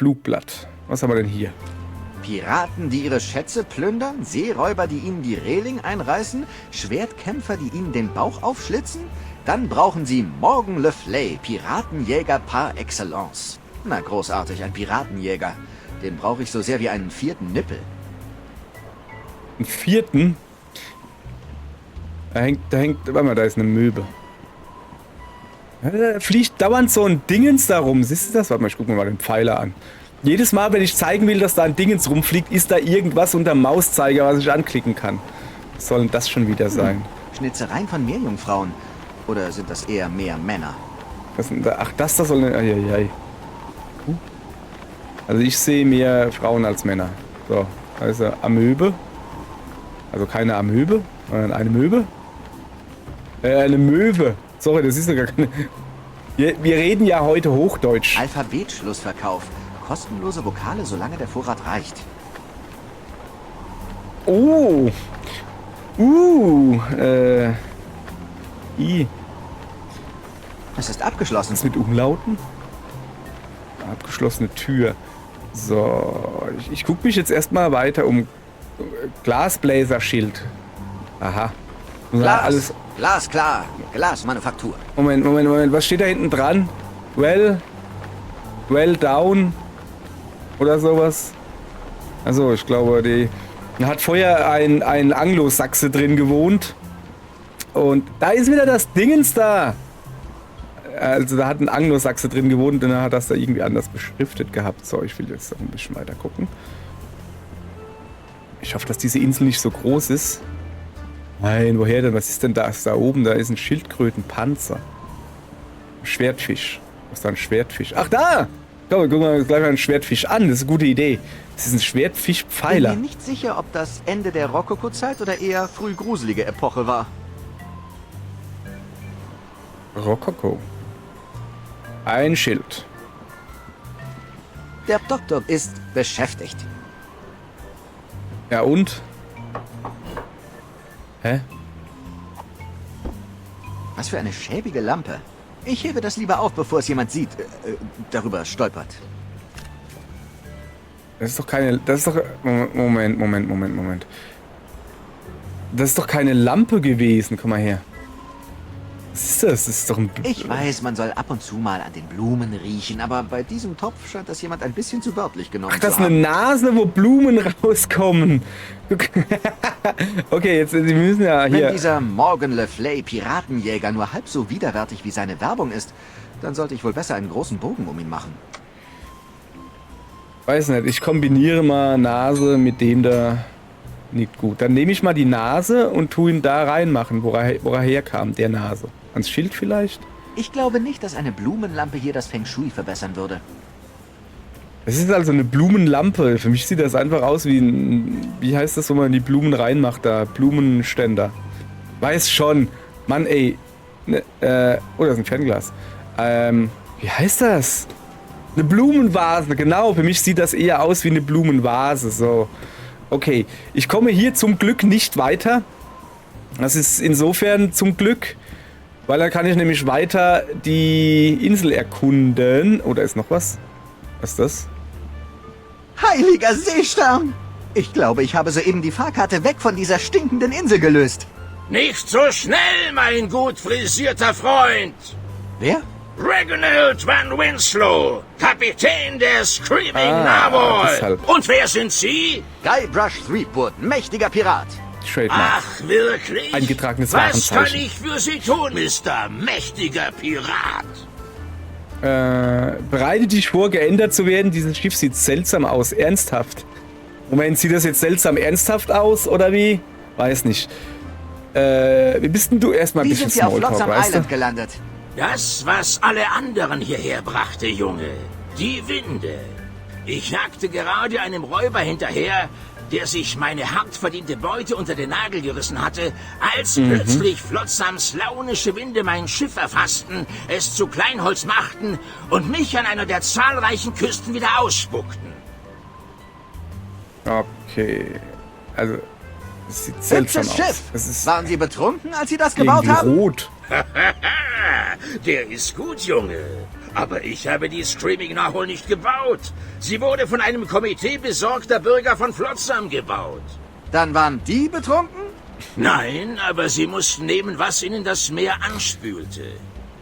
Flugblatt. Was haben wir denn hier? Piraten, die ihre Schätze plündern, Seeräuber, die ihnen die Reling einreißen, Schwertkämpfer, die ihnen den Bauch aufschlitzen? Dann brauchen sie Morgan Le Fay, Piratenjäger par excellence. Na, großartig, ein Piratenjäger. Den brauche ich so sehr wie einen vierten Nippel. Einen vierten? Warte mal, da ist eine Möwe. Da fliegt dauernd so ein Dingens da rum. Siehst du das? Warte mal, ich gucke mir mal den Pfeiler an. Jedes Mal, wenn ich zeigen will, dass da ein Dingens rumfliegt, ist da irgendwas unter dem Mauszeiger, was ich anklicken kann. Was soll denn das schon wieder sein? Schnitzereien von Meerjungfrauen. Oder sind das eher mehr Männer? Was denn da? Ach, das soll... Eieiei. Also ich sehe mehr Frauen als Männer. So, also Amöbe. Also keine Amöbe, sondern eine Möwe. Eine Möwe. Sorry, das ist ja gar keine... Wir reden ja heute Hochdeutsch. Alphabetschlussverkauf. Kostenlose Vokale, solange der Vorrat reicht. Oh. I. Es ist abgeschlossen. Was mit Umlauten? Abgeschlossene Tür. So, ich gucke mich jetzt erstmal weiter um. Glasbläserschild. Aha. Glas, alles. Glasklar. Glasmanufaktur. Moment. Was steht da hinten dran? Well down. Oder sowas. Also, ich glaube, da hat vorher ein Anglosachse drin gewohnt. Und da ist wieder das Dingens da. Also da hat ein Anglosachse drin gewohnt und dann hat das da irgendwie anders beschriftet gehabt. So, ich will jetzt noch ein bisschen weiter gucken. Ich hoffe, dass diese Insel nicht so groß ist. Nein, woher denn? Was ist denn das da oben? Da ist ein Schildkrötenpanzer. Ein Schwertfisch. Was ist da ein Schwertfisch? Ach, da! Komm, gucken wir uns gleich mal einen Schwertfisch an. Das ist eine gute Idee. Das ist ein Schwertfischpfeiler. Ich bin mir nicht sicher, ob das Ende der Rokoko-Zeit oder eher frühgruselige Epoche war. Rokoko. Ein Schild. Der Doktor ist beschäftigt. Ja und? Hä? Was für eine schäbige Lampe. Ich hebe das lieber auf, bevor es jemand sieht, darüber stolpert. Das ist doch keine... Das ist doch... Moment. Das ist doch keine Lampe gewesen. Komm mal her. Was ist das? Das ist doch ein... Ich weiß, man soll ab und zu mal an den Blumen riechen, aber bei diesem Topf scheint das jemand ein bisschen zu wörtlich genommen Ach, das zu ist haben. eine Nase, wo Blumen rauskommen. Okay, jetzt, Sie müssen ja hier... Wenn dieser Morgan Le Fay Piratenjäger nur halb so widerwärtig wie seine Werbung ist, dann sollte ich wohl besser einen großen Bogen um ihn machen. Weiß nicht, ich kombiniere mal Nase mit dem da. Nicht gut. Dann nehme ich mal die Nase und tue ihn da reinmachen, wo er herkam, der Nase. Ans Schild vielleicht? Ich glaube nicht, dass eine Blumenlampe hier das Feng Shui verbessern würde. Es ist also eine Blumenlampe. Für mich sieht das einfach aus wie ein... Wie heißt das, wo man die Blumen reinmacht da? Blumenständer. Weiß schon. Mann, ey. Oh, das ist ein Fernglas. Wie heißt das? Eine Blumenvase, genau. Für mich sieht das eher aus wie eine Blumenvase. So. Okay. Ich komme hier zum Glück nicht weiter. Das ist insofern zum Glück, weil dann kann ich nämlich weiter die Insel erkunden. Oh, da ist noch was. Was ist das? Heiliger Seestern! Ich glaube, ich habe soeben die Fahrkarte weg von dieser stinkenden Insel gelöst. Nicht so schnell, mein gut frisierter Freund! Wer? Reginald Van Winslow, Kapitän der Screaming Narwhal. deshalb. Und wer sind Sie? Guybrush Threepwood, mächtiger Pirat. Trademark. Ach, wirklich? Eingetragenes Was kann Warenzeichen. ich für Sie tun, Mr. Mächtiger Pirat? Bereite dich vor, geändert zu werden. Dieses Schiff sieht seltsam aus. Ernsthaft. Moment, sieht das jetzt seltsam ernsthaft aus, oder wie? Weiß nicht. Wie bist denn du? Erstmal ein Wie bisschen sind Sie auf Smalltalk, Flotsam weißt Island du? gelandet? Das, was alle anderen hierher brachte, Junge. Die Winde. Ich jagte gerade einem Räuber hinterher, der sich meine hart verdiente Beute unter den Nagel gerissen hatte, als plötzlich Flotsams launische Winde mein Schiff erfassten, es zu Kleinholz machten und mich an einer der zahlreichen Küsten wieder ausspuckten. Okay. Also, es sieht seltsam Hübsches aus. Schiff! Es ist Waren Sie betrunken, als Sie das gebaut irgendwie haben? rot. Der ist gut, Junge. Aber ich habe die Screaming Narwhal nicht gebaut. Sie wurde von einem Komitee besorgter Bürger von Flotsam gebaut. Dann waren die betrunken? Nein, aber sie mussten nehmen, was ihnen das Meer anspülte.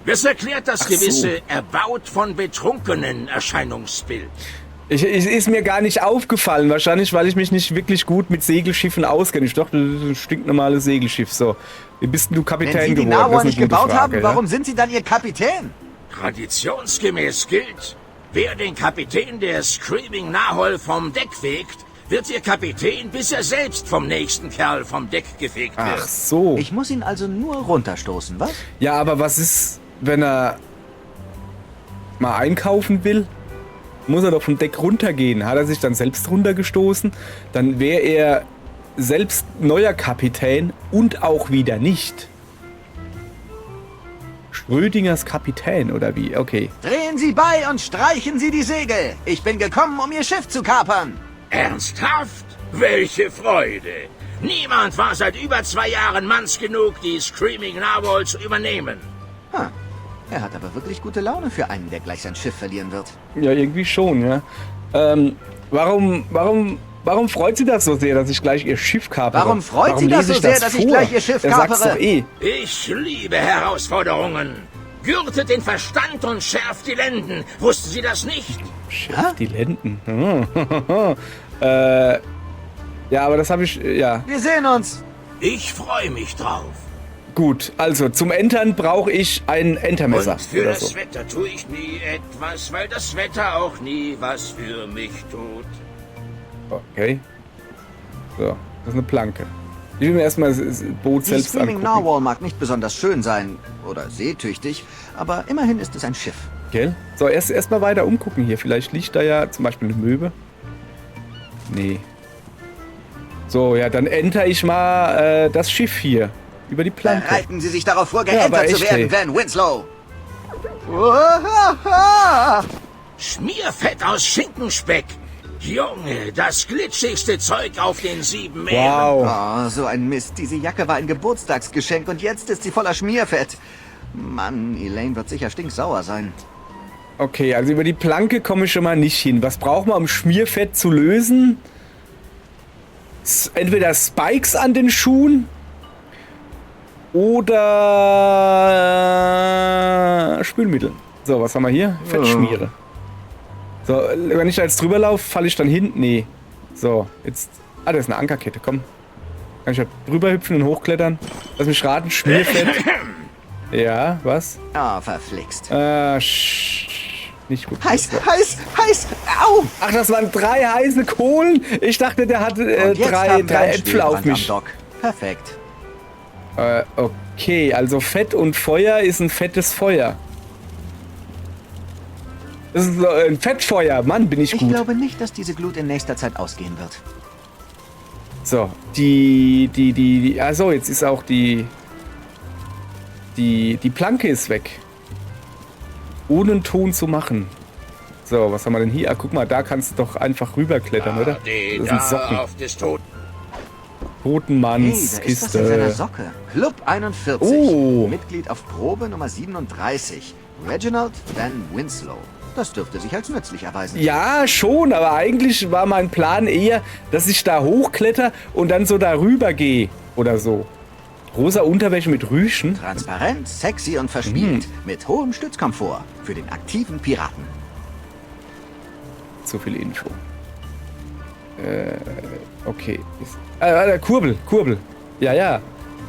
Das erklärt das Ach so. gewisse erbaut von Betrunkenen Erscheinungsbild. Ist mir gar nicht aufgefallen. Wahrscheinlich, weil ich mich nicht wirklich gut mit Segelschiffen auskenne. Ich dachte, das ist ein stinknormales Segelschiff. So, wie bist denn du Wenn Kapitän Sie die geworden? Narwhal Das ist nicht eine gute gebaut Frage, haben, ja? warum sind Sie dann Ihr Kapitän? Traditionsgemäß gilt, wer den Kapitän der Screaming Narwhal vom Deck fegt, wird ihr Kapitän, bis er selbst vom nächsten Kerl vom Deck gefegt wird. Ach so. Ich muss ihn also nur runterstoßen, was? Ja, aber was ist, wenn er mal einkaufen will? Muss er doch vom Deck runtergehen. Hat er sich dann selbst runtergestoßen? Dann wäre er selbst neuer Kapitän und auch wieder nicht. Schrödingers Kapitän, oder wie? Okay. Drehen Sie bei und streichen Sie die Segel. Ich bin gekommen, um Ihr Schiff zu kapern. Ernsthaft? Welche Freude! Niemand war seit über 2 Jahren manns genug, die Screaming Narwhal zu übernehmen. Hm. Er hat aber wirklich gute Laune für einen, der gleich sein Schiff verlieren wird. Ja, irgendwie schon, ja. Warum freut sie das so sehr, dass ich gleich ihr Schiff kapere? Warum freut sie das lese so sehr, dass ich vor? gleich ihr Schiff Er sagt's kapere? doch eh. Ich liebe Herausforderungen. Gürtet den Verstand und schärft die Lenden. Wussten Sie das nicht? Schärft die Lenden. Ja, aber das habe ich, ja. Wir sehen uns. Ich freue mich drauf. Gut, also zum Entern brauche ich ein Entermesser. Und für oder das so. Wetter tue ich nie etwas, weil das Wetter auch nie was für mich tut. Okay. So, das ist eine Planke. Ich will mir erstmal das Boot Die selbst Screaming angucken. Narwhal mag nicht besonders schön sein oder seetüchtig, aber immerhin ist es ein Schiff. Gell? So, erst mal weiter umgucken hier. Vielleicht liegt da ja zum Beispiel eine Möwe. Nee. So, ja, dann enter ich mal das Schiff hier. Über die Planke. Bereiten Sie sich darauf vor, Ja, aber geentert zu echt, werden, ey. Glenn Winslow. Uahaha. Schmierfett aus Schinkenspeck. Junge, das glitschigste Zeug auf den 7 Meeren. Wow. Oh, so ein Mist. Diese Jacke war ein Geburtstagsgeschenk und jetzt ist sie voller Schmierfett. Mann, Elaine wird sicher stinksauer sein. Okay, also über die Planke komme ich schon mal nicht hin. Was braucht man, um Schmierfett zu lösen? Entweder Spikes an den Schuhen oder Spülmittel. So, was haben wir hier? Fettschmiere. So, wenn ich da jetzt drüber laufe, falle ich dann hin? Nee. So, jetzt... Ah, das ist eine Ankerkette, komm. Kann ich da drüber hüpfen und hochklettern? Lass mich raten, Schmierfett. Ja, was? Ah, verflixt. Nicht gut. Heiß, heiß, heiß. Au! Ach, das waren 3 heiße Kohlen? Ich dachte, der hatte Und jetzt drei haben wir einen Äpfel auf Spielbrand am mich. Dock. Perfekt. Okay, also Fett und Feuer ist ein fettes Feuer. Das ist so ein Fettfeuer. Mann, bin ich Ich gut. glaube nicht, dass diese Glut in nächster Zeit ausgehen wird. So, also jetzt ist auch die Planke ist weg. Ohne einen Ton zu machen. So, was haben wir denn hier? Ah, guck mal, da kannst du doch einfach rüberklettern, oder? Das sind Socken. Auf des Toten. Hey, da Totenmanns ist was in seiner Kiste. Socke. Club 41. Oh. Mitglied auf Probe Nummer 37. Reginald Van Winslow. Das dürfte sich als nützlich erweisen. Ja, schon, aber eigentlich war mein Plan eher, dass ich da hochkletter und dann so darüber gehe. Oder so. Rosa Unterwäsche mit Rüschen. Transparent, sexy und verspielt. Mit hohem Stützkomfort. Für den aktiven Piraten. Zu viel Info. Okay. Kurbel. Ja, ja.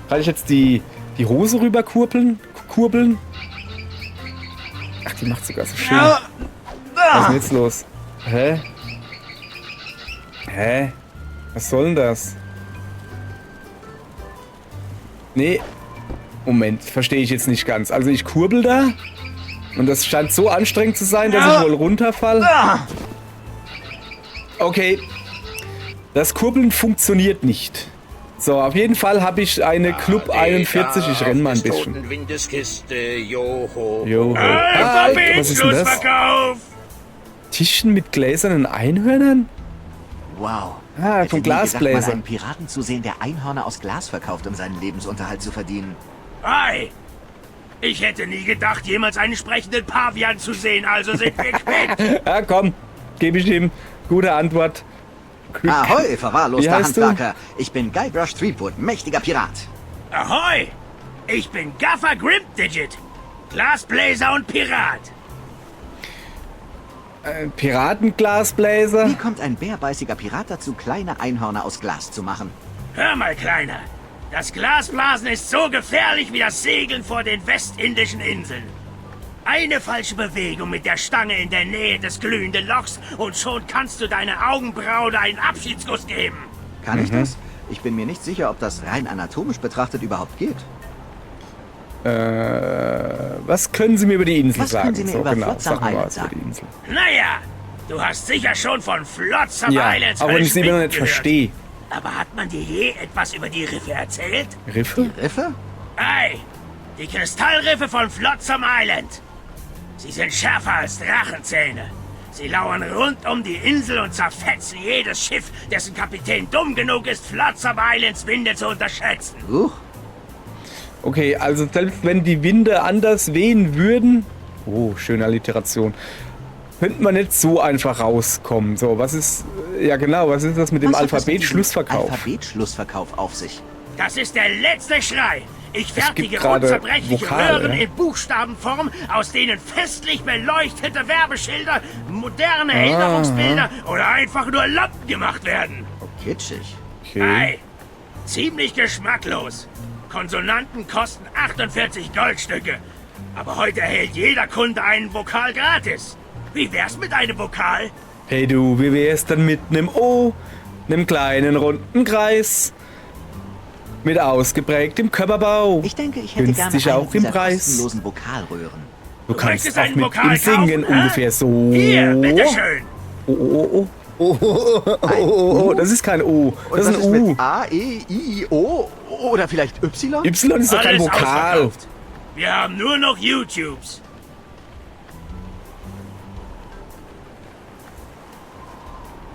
Kann ich jetzt die Hose rüber kurbeln? Ach, die macht sogar so schön. Was ist denn jetzt los? Hä? Was soll denn das? Nee. Moment, verstehe ich jetzt nicht ganz. Also ich kurbel da und das scheint so anstrengend zu sein, dass ich wohl runterfall. Okay. Das Kurbeln funktioniert nicht. So, auf jeden Fall habe ich eine Club 41. Ich renne mal ein bisschen. Toten Windeskiste, joho. Joho. Was ist denn das? Tischchen mit gläsernen Einhörnern? Wow. Ah, Hätte vom nie gedacht, mal Glasbläser. einen Piraten zu sehen, der Einhörner aus Glas verkauft, um seinen Lebensunterhalt zu verdienen. Ei! Ich hätte nie gedacht, jemals einen sprechenden Pavian zu sehen, also sind wir quitt. Ja, komm, gebe ich ihm. Gute Antwort. Glück. Ahoi, Wie verwahrloster heißt du? Handwerker. Ich bin Guybrush Threepwood, mächtiger Pirat. Ahoi! Ich bin Gaffer Grimdigit, Glasbläser und Pirat. Piratenglasbläser. Wie kommt ein bärbeißiger Pirat dazu, kleine Einhörner aus Glas zu machen? Hör mal, Kleiner. Das Glasblasen ist so gefährlich wie das Segeln vor den westindischen Inseln. Eine falsche Bewegung mit der Stange in der Nähe des glühenden Lochs und schon kannst du deiner Augenbraue einen Abschiedskuss geben. Kann ich das? Ich bin mir nicht sicher, ob das rein anatomisch betrachtet überhaupt geht. Was können Sie mir über die Insel Was sagen? können Sie mir über Flotsam sag mal Island was über die sagen? Insel. Naja, du hast sicher schon von Flotsam Ja, Islands auch wenn ich sie immer noch nicht gehört. verstehe. Aber hat man dir je etwas über die Riffe erzählt? Riffe? Riffe? Ei, die Kristallriffe von Flotsam Island. Sie sind schärfer als Drachenzähne. Sie lauern rund um die Insel und zerfetzen jedes Schiff, dessen Kapitän dumm genug ist, Flotsam Islands Winde zu unterschätzen. Okay, also selbst wenn die Winde anders wehen würden... Oh, schöne Alliteration. Könnte man nicht so einfach rauskommen. So, was ist... Ja genau, was ist das mit dem Was hat das mit diesem Alphabet-Schlussverkauf? Alphabet-Schlussverkauf auf sich. Das ist der letzte Schrei. Ich fertige gerade unzerbrechliche Vokale, Röhren ja? in Buchstabenform, aus denen festlich beleuchtete Werbeschilder, moderne Erinnerungsbilder oder einfach nur Lampen gemacht werden. Kitschig. Okay. Ei, ziemlich geschmacklos. Konsonanten kosten 48 Goldstücke. Aber heute erhält jeder Kunde einen Vokal gratis. Wie wär's mit einem Vokal? Hey du, wie wär's dann mit einem O, einem kleinen runden Kreis, mit ausgeprägtem Körperbau? Ich denke, ich hätte gerne Günstig eine auch im dieser Preis. kostenlosen Vokalröhren. Du kannst möchtest auch einen mit Vokal im Singen kaufen, hä? ungefähr so. Hier, bitteschön. Oh, oh, oh. Oh, oh, oh, oh, oh, das ist kein O, das ist ein U. mit A, E, I, O oder vielleicht Y? Y ist doch kein Alles Vokal. ausverkauft. Wir haben nur noch YouTubes.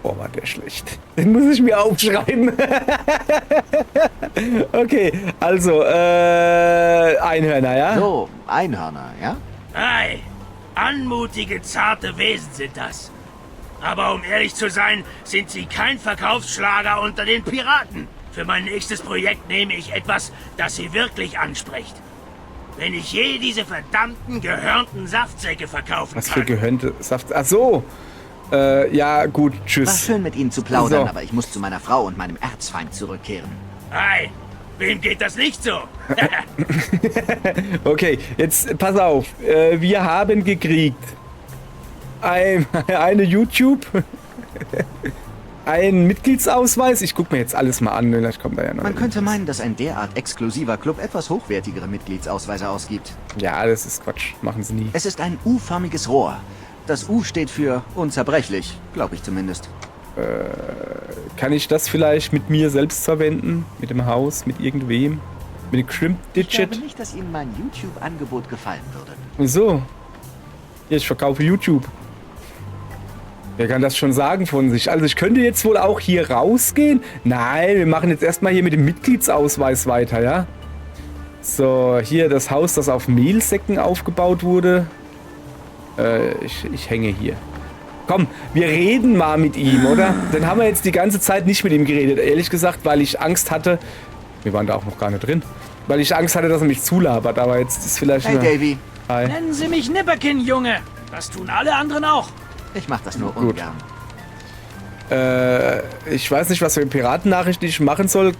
Boah, war der schlecht. Den muss ich mir aufschreiben. Okay, also, Einhörner, ja? So, Einhörner, ja? Ei, anmutige, zarte Wesen sind das. Aber um ehrlich zu sein, sind sie kein Verkaufsschlager unter den Piraten. Für mein nächstes Projekt nehme ich etwas, das sie wirklich anspricht. Wenn ich je diese verdammten gehörnten Saftsäcke verkaufen Was für kann. gehörnte Saft... Ach so. Ja, gut, War tschüss. schön mit Ihnen zu plaudern, So. aber ich muss zu meiner Frau und meinem Erzfeind zurückkehren. Ei, wem geht das nicht so? Okay, jetzt pass auf. Wir haben gekriegt eine YouTube, einen Mitgliedsausweis. Ich gucke mir jetzt alles mal an, vielleicht kommt da ja noch. Man könnte meinen, dass ein derart exklusiver Club etwas hochwertigere Mitgliedsausweise ausgibt. Ja, das ist Quatsch. Machen sie nie. Es ist ein U-förmiges Rohr. Das U steht für unzerbrechlich, glaube ich zumindest. Kann ich das vielleicht mit mir selbst verwenden? Mit dem Haus? Mit irgendwem? Mit dem Ich Crimp-Digit? glaube nicht, dass Ihnen mein YouTube-Angebot gefallen würde. Wieso? Ja, ich verkaufe YouTube. Wer kann das schon sagen von sich? Also ich könnte jetzt wohl auch hier rausgehen. Nein, wir machen jetzt erstmal hier mit dem Mitgliedsausweis weiter, ja? So, hier das Haus, das auf Mehlsäcken aufgebaut wurde. Ich hänge hier. Komm, wir reden mal mit ihm, oder? Dann haben wir jetzt die ganze Zeit nicht mit ihm geredet. Ehrlich gesagt, weil ich Angst hatte... Wir waren da auch noch gar nicht drin. Weil ich Angst hatte, dass er mich zulabert. Aber jetzt ist vielleicht... Hey Davy, Hi. Nennen Sie mich Nipperkin, Junge. Das tun alle anderen auch. ich mach das nur Gut. ungern. Ich weiß nicht, was für eine Piratennachricht ich machen soll.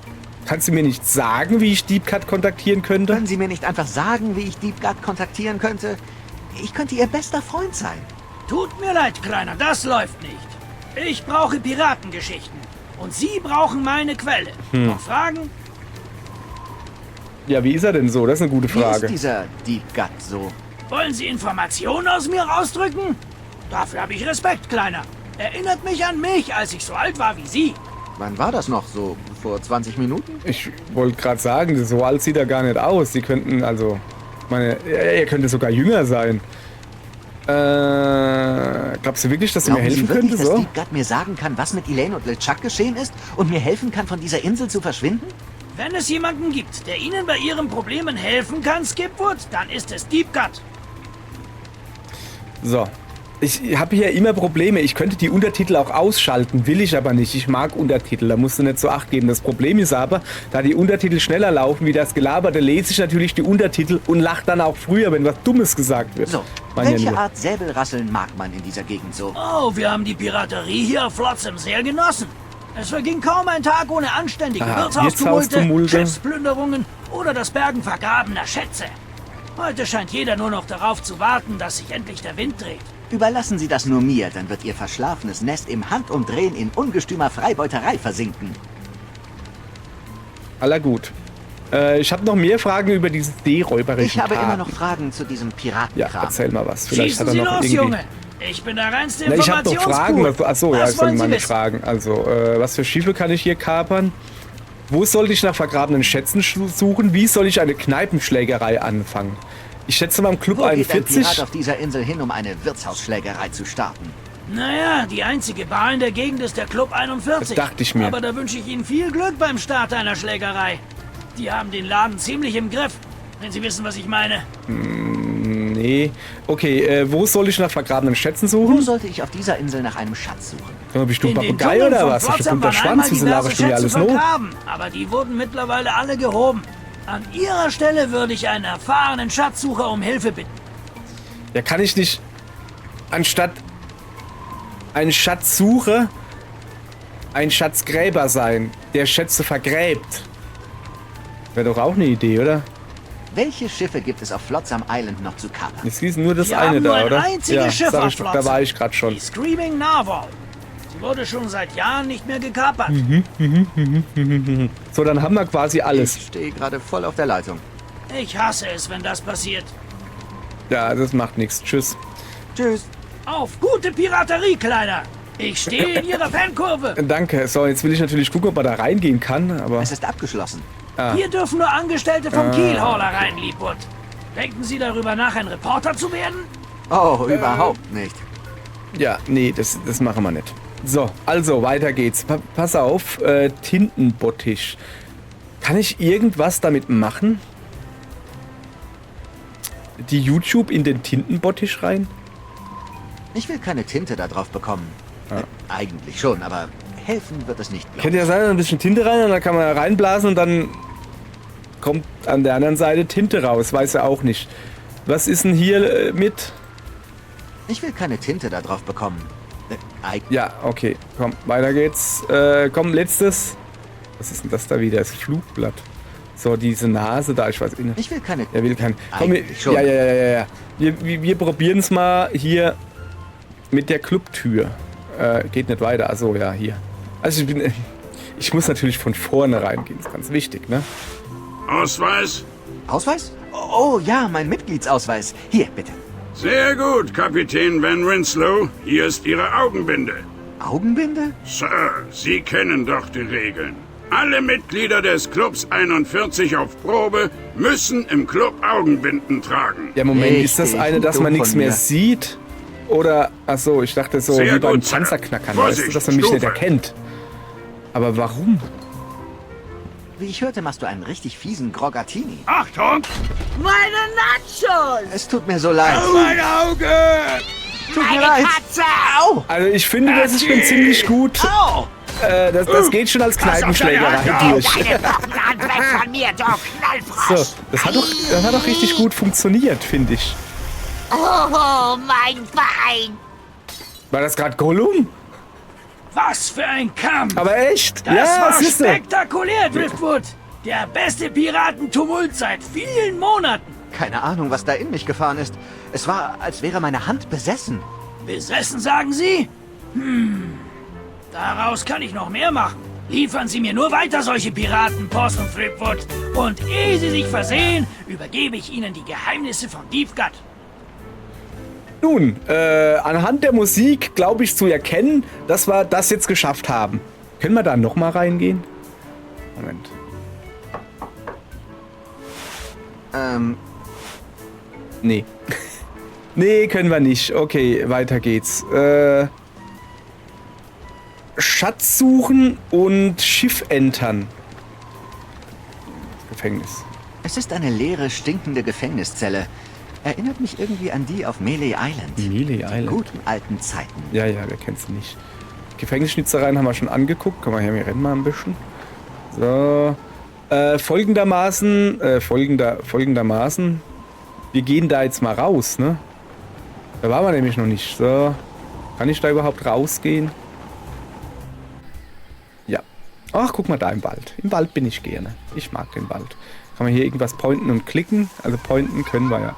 Kannst du mir nicht sagen, wie ich Deep Cut kontaktieren könnte? Können Sie mir nicht einfach sagen, wie ich Deep Gut kontaktieren könnte? Ich könnte Ihr bester Freund sein. Tut mir leid, Kleiner, das läuft nicht. Ich brauche Piratengeschichten. Und Sie brauchen meine Quelle. Noch Fragen? Ja, wie ist er denn so? Das ist eine gute Wie ist Frage. dieser Deep Gut so? Wollen Sie Informationen aus mir rausdrücken? Dafür habe ich Respekt, Kleiner. Erinnert mich an mich, als ich so alt war wie Sie. Wann war das noch? So vor 20 Minuten? Ich wollte gerade sagen, so alt sieht er gar nicht aus. Sie könnten, also... er könnte sogar jünger sein. Glaubst du wirklich, dass er mir Glauben Sie helfen wirklich, könnte? dass So? Deep Gut mir sagen kann, was mit Elaine und LeChuck geschehen ist und mir helfen kann, von dieser Insel zu verschwinden? Wenn es jemanden gibt, der Ihnen bei Ihren Problemen helfen kann, Skipwood, dann ist es Deepgut. So. Ich habe hier immer Probleme. Ich könnte die Untertitel auch ausschalten, will ich aber nicht. Ich mag Untertitel, da musst du nicht so Acht geben. Das Problem ist aber, da die Untertitel schneller laufen wie das Gelaberte, lese ich natürlich die Untertitel und lache dann auch früher, wenn was Dummes gesagt wird. So, Meine welche nur. Art Säbelrasseln mag man in dieser Gegend so? Oh, wir haben die Piraterie hier auf Flotsam sehr genossen. Es verging kaum ein Tag ohne anständige Wirtshauftumulte, Wirtshauftumulte. Schiffsplünderungen oder das Bergen vergrabener Schätze. Heute scheint jeder nur noch darauf zu warten, dass sich endlich der Wind dreht. Überlassen Sie das nur mir, dann wird Ihr verschlafenes Nest im Handumdrehen in ungestümer Freibeuterei versinken. Aller gut. Ich habe noch mehr Fragen über diese Seeräuberischen Ich habe Taten. immer noch Fragen zu diesem Ja, Piratenkram. erzähl mal was. Vielleicht Schießen hat er Sie noch los, irgendwie... Junge! Ich bin der reinste Na, ich habe noch Fragen. Informationspool. Achso, ja, Was ich soll wollen Sie meine wissen? Fragen. Also, was für Schiffe kann ich hier kapern? Wo sollte ich nach vergrabenen Schätzen suchen? Wie soll ich eine Kneipenschlägerei anfangen? Ich schätze mal im Club Wo geht ein 41. Pirat auf dieser Insel hin, um eine Wirtshausschlägerei zu starten? Naja, die einzige Bar in der Gegend ist der Club 41. Das dachte ich mir. Aber da wünsche ich Ihnen viel Glück beim Start einer Schlägerei. Die haben den Laden ziemlich im Griff, wenn Sie wissen, was ich meine. Nee. Okay, wo soll ich nach vergrabenen Schätzen Wo suchen? sollte ich auf dieser Insel nach einem Schatz suchen? Bist du In den Papagei Dschungeln oder von was? Hast du Flotsam bunter waren einmal Schwanz? Wieso diverse laberst du mir Schätze alles noch? vergraben, aber die wurden mittlerweile alle gehoben. An Ihrer Stelle würde ich einen erfahrenen Schatzsucher um Hilfe bitten. Ja, kann ich nicht anstatt ein Schatzsucher ein Schatzgräber sein, der Schätze vergräbt? Wäre doch auch eine Idee, oder? Welche Schiffe gibt es auf Flotsam Island noch zu kapern? Es hieß nur das Wir eine haben nur da, ein oder? einziges Ja, Schiff sag auf ich doch, da Flotsam. war ich gerade schon. Die Screaming Narwhal. Sie wurde schon seit Jahren nicht mehr gekapert. So, dann haben wir quasi alles. Ich stehe gerade voll auf der Leitung. Ich hasse es, wenn das passiert. Ja, das macht nichts. Tschüss. Tschüss. Auf gute Piraterie, Kleiner. Ich stehe in Ihrer Fankurve. Danke. So, jetzt will ich natürlich gucken, ob man da reingehen kann, aber... Es ist abgeschlossen. Hier dürfen nur Angestellte vom Kielhauler rein, Liebwood. Denken Sie darüber nach, ein Reporter zu werden? Oh, überhaupt nicht. Ja, nee, das machen wir nicht. So, also, weiter geht's. Pass auf, Tintenbottich. Kann ich irgendwas damit machen? Die YouTube in den Tintenbottich rein? Ich will keine Tinte da drauf bekommen. Eigentlich schon, aber helfen wird es nicht. glaub Könnte ja sein, ein bisschen Tinte rein und dann kann man reinblasen und dann kommt an der anderen Seite Tinte raus. Weiß er auch nicht. Was ist denn hier mit? ich. Ich will keine Tinte da drauf bekommen. Ja, okay. Komm, weiter geht's. Komm, letztes. Was ist denn das da wieder? Das Flugblatt. So, diese Nase da, ich weiß nicht. Ich will keine... Er will kein. Komm, Eigentlich schon. ja. Wir probieren es mal hier mit der Clubtür. Geht nicht weiter. Also ja, hier. Also ich muss natürlich von vorne reingehen. Das ist ganz wichtig, ne? Ausweis? Ausweis? Oh ja, mein Mitgliedsausweis. Hier, bitte. Sehr gut, Kapitän Van Winslow. Hier ist Ihre Augenbinde. Augenbinde? Sir, Sie kennen doch die Regeln. Alle Mitglieder des Clubs 41 auf Probe müssen im Club Augenbinden tragen. Ja, Moment, ist das Richtig, eine, dass man dumm nichts von mehr mir. sieht? Oder, ach so, ich dachte so, Sehr wie beim gut, Sir. Panzerknackern, weißt du, Vorsicht, dass man mich nicht Stufe. erkennt. Aber warum? Wie ich hörte, machst du einen richtig fiesen Groggatini. Achtung! Meine Nachos! Es tut mir so leid. Mein Auge! Tut mir Meine leid. Katze! Au! Also ich finde, das ist schon ziemlich gut. Au! Das geht schon als Kneipenschlägerei durch. Deine Pocken weg von mir, du Knallfrosch! So, das hat doch richtig gut funktioniert, finde ich. Oh, mein Bein! War das gerade Gollum? Was für ein Kampf! Aber echt? Das ja, war siehste. spektakulär, Driftwood. Der beste Piratentumult seit vielen Monaten. Keine Ahnung, was da in mich gefahren ist. Es war, als wäre meine Hand besessen. Besessen, sagen Sie? Daraus kann ich noch mehr machen. Liefern Sie mir nur weiter solche Piraten, Post und Threepwood. Und ehe Sie sich versehen, übergebe ich Ihnen die Geheimnisse von Deepgut. Nun, anhand der Musik glaube ich zu erkennen, dass wir das jetzt geschafft haben. Können wir da nochmal reingehen? Moment. Nee. Nee, können wir nicht. Okay, weiter geht's. Schatz suchen und Schiff entern. Gefängnis. Es ist eine leere, stinkende Gefängniszelle. Erinnert mich irgendwie an die auf Melee Island. Melee Island. Guten alten Zeiten. Ja, wer kennt's nicht. Gefängnisschnitzereien haben wir schon angeguckt. Komm mal her, wir rennen mal ein bisschen. So. Folgendermaßen. Wir gehen da jetzt mal raus, ne? Da waren wir nämlich noch nicht. So. Kann ich da überhaupt rausgehen? Ja. Ach, guck mal da im Wald. Im Wald bin ich gerne. Ich mag den Wald. Kann man hier irgendwas pointen und klicken? Also pointen können wir ja.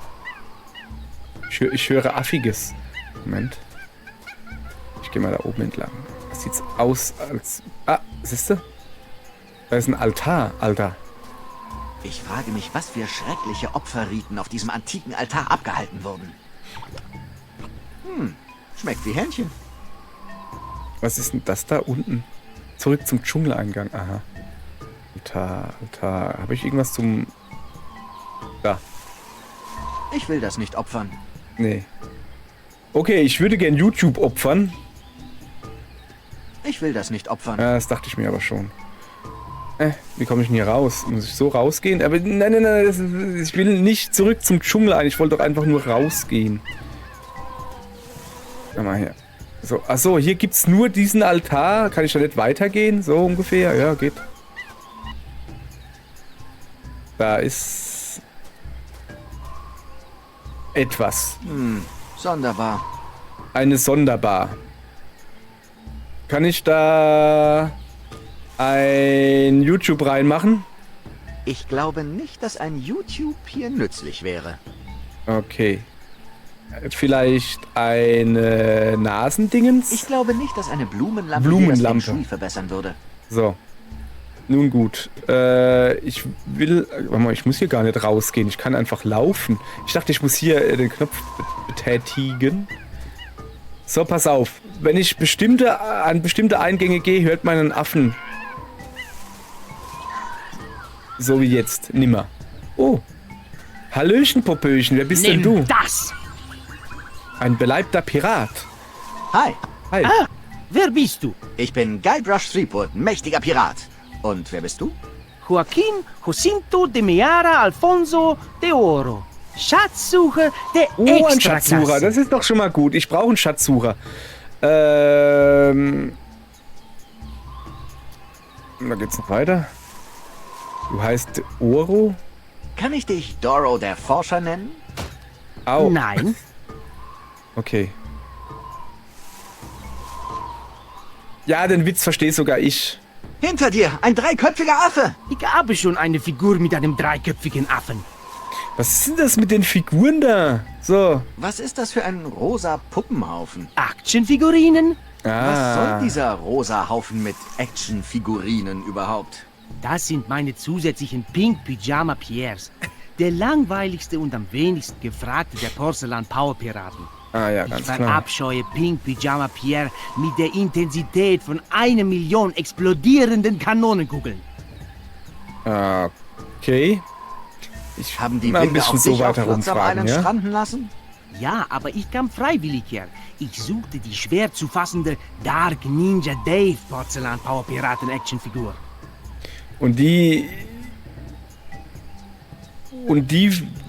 Ich höre Affiges. Moment. Ich gehe mal da oben entlang. Das sieht aus als... Ah, siehst du? Da ist ein Altar, Alter. Ich frage mich, was für schreckliche Opferriten auf diesem antiken Altar abgehalten wurden. Schmeckt wie Hähnchen. Was ist denn das da unten? Zurück zum Dschungeleingang. Aha. Altar. Habe ich irgendwas zum... Da. Ich will das nicht opfern. Nee. Okay, ich würde gern YouTube opfern. Ich will das nicht opfern. Ja, das dachte ich mir aber schon. Wie komme ich denn hier raus? Muss ich so rausgehen? Aber nein. Ich will nicht zurück zum Dschungel ein. Ich wollte doch einfach nur rausgehen. Komm mal her. So, achso, hier gibt's nur diesen Altar. Kann ich da nicht weitergehen? So ungefähr? Ja, geht. Da ist... etwas. Sonderbar. Eine Sonderbar. Kann ich da ein YouTube reinmachen? Ich glaube nicht, dass ein YouTube hier nützlich wäre. Okay. Vielleicht eine Nasendingens? Ich glaube nicht, dass eine Blumenlampe Blumenlampe. hier das Feng Shui verbessern würde. So. Nun gut. Ich will... Warte mal, ich muss hier gar nicht rausgehen. Ich kann einfach laufen. Ich dachte, ich muss hier den Knopf betätigen. So, pass auf. Wenn ich an bestimmte Eingänge gehe, hört man einen Affen. So wie jetzt. Nimmer. Oh. Hallöchen, Popöchen. Wer bist denn du? Das! Ein beleibter Pirat. Hi, Hi. Ah, wer bist du? ich bin Guybrush Threepwood, mächtiger Pirat. Und wer bist du? Joaquin Jacinto de Meara Alfonso de Oro. Schatzsucher der Oh, ein Extraklasse. Schatzsucher. Das ist doch schon mal gut. Ich brauche einen Schatzsucher. Da geht's noch weiter. Du heißt Oro? Kann ich dich Doro der Forscher nennen? Au. Nein, Okay. Ja, den Witz verstehe sogar ich. Hinter dir, ein dreiköpfiger Affe! ich habe schon eine Figur mit einem dreiköpfigen Affen. Was ist denn das mit den Figuren da? So. Was ist das für ein rosa Puppenhaufen? Actionfigurinen? Was soll Ah. dieser rosa Haufen mit Actionfigurinen überhaupt? Das sind meine zusätzlichen Pink Pyjama Pierres. Der langweiligste und am wenigsten gefragte der Porzellan-Power-Piraten. Ah ja, Ich ganz klar. verabscheue Pink Pyjama Pierre mit der Intensität von 1 Million explodierenden Kanonenkugeln. Okay. Ich Haben die mal ein Winde bisschen auch so dich auf weiter Flotsam rumfragen, Island ja? stranden lassen? Ja, aber ich kam freiwillig her. Ich suchte die schwer zu fassende Dark Ninja Dave Porzellan Power Piraten Actionfigur. Und die...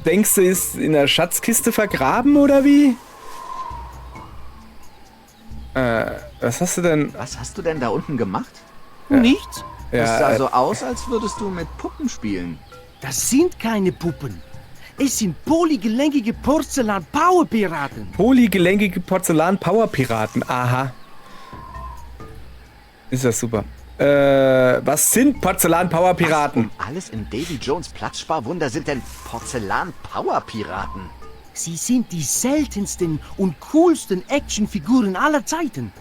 denkst du, ist in der Schatzkiste vergraben, oder wie? Was hast du denn... Was hast du denn da unten gemacht? Nichts? Es Ja, sah so aus, als würdest du mit Puppen spielen. Das sind keine Puppen. Es sind polygelenkige Porzellan Power Piraten. polygelenkige Porzellan-Power-Piraten. Aha. Ist das super. Was sind Porzellan-Power-Piraten? Um alles in Davy Jones Platzsparwunder sind denn Porzellan-Power-Piraten. Sie sind die seltensten und coolsten Actionfiguren aller Zeiten.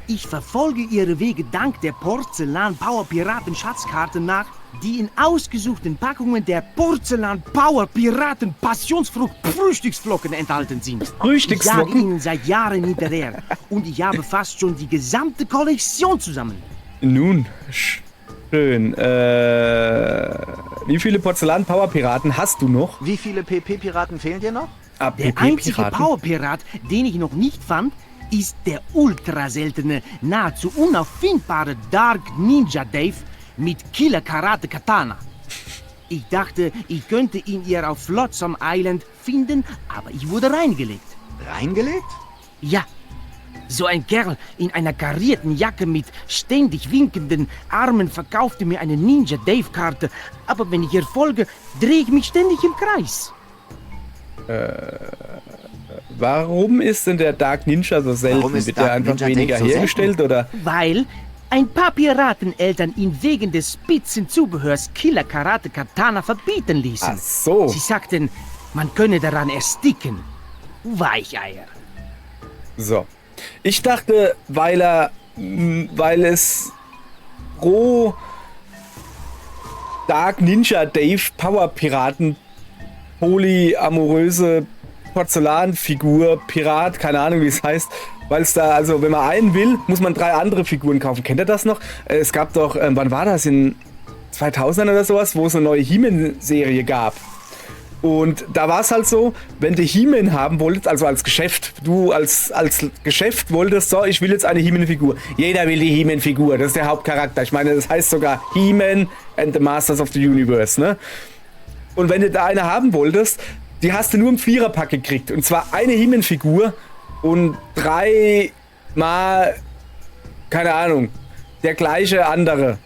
Ich verfolge ihre Wege dank der Porzellan-Power-Piraten-Schatzkarten nach, die in ausgesuchten Packungen der Porzellan-Power-Piraten-Passionsfrucht-Frühstücksflocken enthalten sind. Ich Frühstücksflocken? jage ihnen seit Jahren hinterher und ich habe fast schon die gesamte Kollektion zusammen. Nun, schön. Wie viele Porzellan-Power-Piraten hast du noch? Wie viele PP-Piraten fehlen dir noch? Ah, Der einzige PP-Piraten? Powerpirat, den ich noch nicht fand, ist der ultra seltene, nahezu unauffindbare Dark Ninja Dave mit Killer Karate Katana. Ich dachte, ich könnte ihn hier auf Flotsam Island finden, aber ich wurde reingelegt. Reingelegt? Ja, so ein Kerl in einer karierten Jacke mit ständig winkenden Armen verkaufte mir eine Ninja Dave-Karte, aber wenn ich ihr folge, drehe ich mich ständig im Kreis. Warum ist denn der Dark Ninja so selten? Warum ist Wird der Dark einfach Ninja weniger Dave so hergestellt, oder? Weil ein paar Pirateneltern ihn wegen des spitzen Zubehörs Killer Karate Katana verbieten ließen. Ach so. Sie sagten, man könne daran ersticken. Weicheier. So. Ich dachte, weil es pro Dark Ninja Dave Power Piraten polyamoröse Porzellanfigur, Pirat, keine Ahnung wie es heißt, weil es da, also wenn man einen will, muss man 3 andere Figuren kaufen. Kennt ihr das noch? Es gab doch, wann war das, in 2000 oder sowas, wo es eine neue He-Man-Serie gab. Und da war es halt so, wenn du He-Man haben wolltest, also als Geschäft, du als Geschäft wolltest, so, ich will jetzt eine He-Man-Figur. Jeder will die He-Man-Figur, das ist der Hauptcharakter. Ich meine, das heißt sogar He-Man and the Masters of the Universe, ne? Und wenn du da eine haben wolltest, die hast du nur im 4er-Pack gekriegt. Und zwar eine He-Man-Figur und 3 mal, keine Ahnung, der gleiche andere.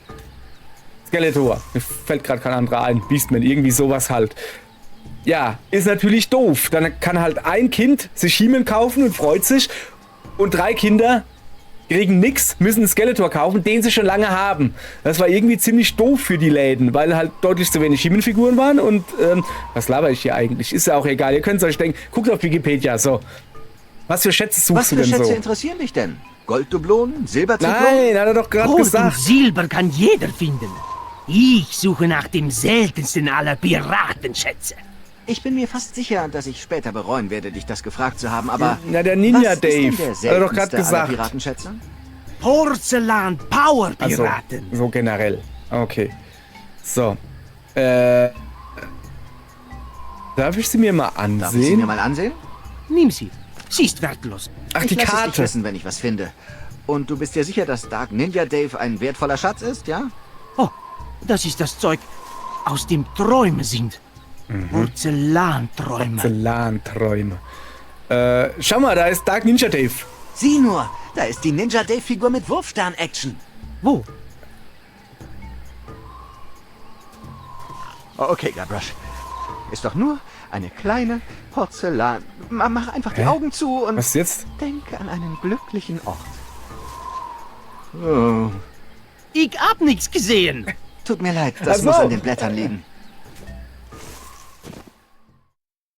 Skeletor. Mir fällt gerade kein anderer ein. Beastman, irgendwie sowas halt. Ja, ist natürlich doof. Dann kann halt ein Kind sich He-Man kaufen und freut sich. Und 3 Kinder kriegen nix, müssen einen Skeletor kaufen, den sie schon lange haben. Das war irgendwie ziemlich doof für die Läden, weil halt deutlich zu wenig He-Man-Figuren waren. Und was laber ich hier eigentlich? Ist ja auch egal. Ihr könnt es euch denken. Guckt auf Wikipedia. So. Was für Schätze suchst Was du für denn Schätze so? interessieren dich denn? Golddublonen? Silberzyklonen? Nein, hat er doch gerade Gold und gesagt. Silber kann jeder finden. Ich suche nach dem seltensten aller Piratenschätze. Ich bin mir fast sicher, dass ich später bereuen werde, dich das gefragt zu haben, aber... Na, der Ninja was ist denn Dave. der Hat er doch gerade seltenste aller gesagt. Piratenschätze? Porzellan Power Also, Piraten. so generell. Okay. So. Darf ich sie mir mal Darf ich sie mir ansehen? mal ansehen? Nimm sie. Sie ist wertlos. Ach, Ich die lass es dich Karte. wissen, wenn ich was finde. Und du bist dir sicher, dass Dark Ninja Dave ein wertvoller Schatz ist, ja? Oh, das ist das Zeug, aus dem Träume sind. Porzellanträume. Porzellan-Träume. Schau mal, da ist Dark Ninja Dave. Sieh nur, da ist die Ninja Dave-Figur mit Wurfstern-Action. Wo? Oh, okay, Guybrush. Ist doch nur eine kleine Porzellan... Mach einfach die Hä? Augen zu und Was jetzt? denke an einen glücklichen Ort. Oh, Ich hab nichts gesehen. tut mir leid, das Ach so. muss an den Blättern liegen.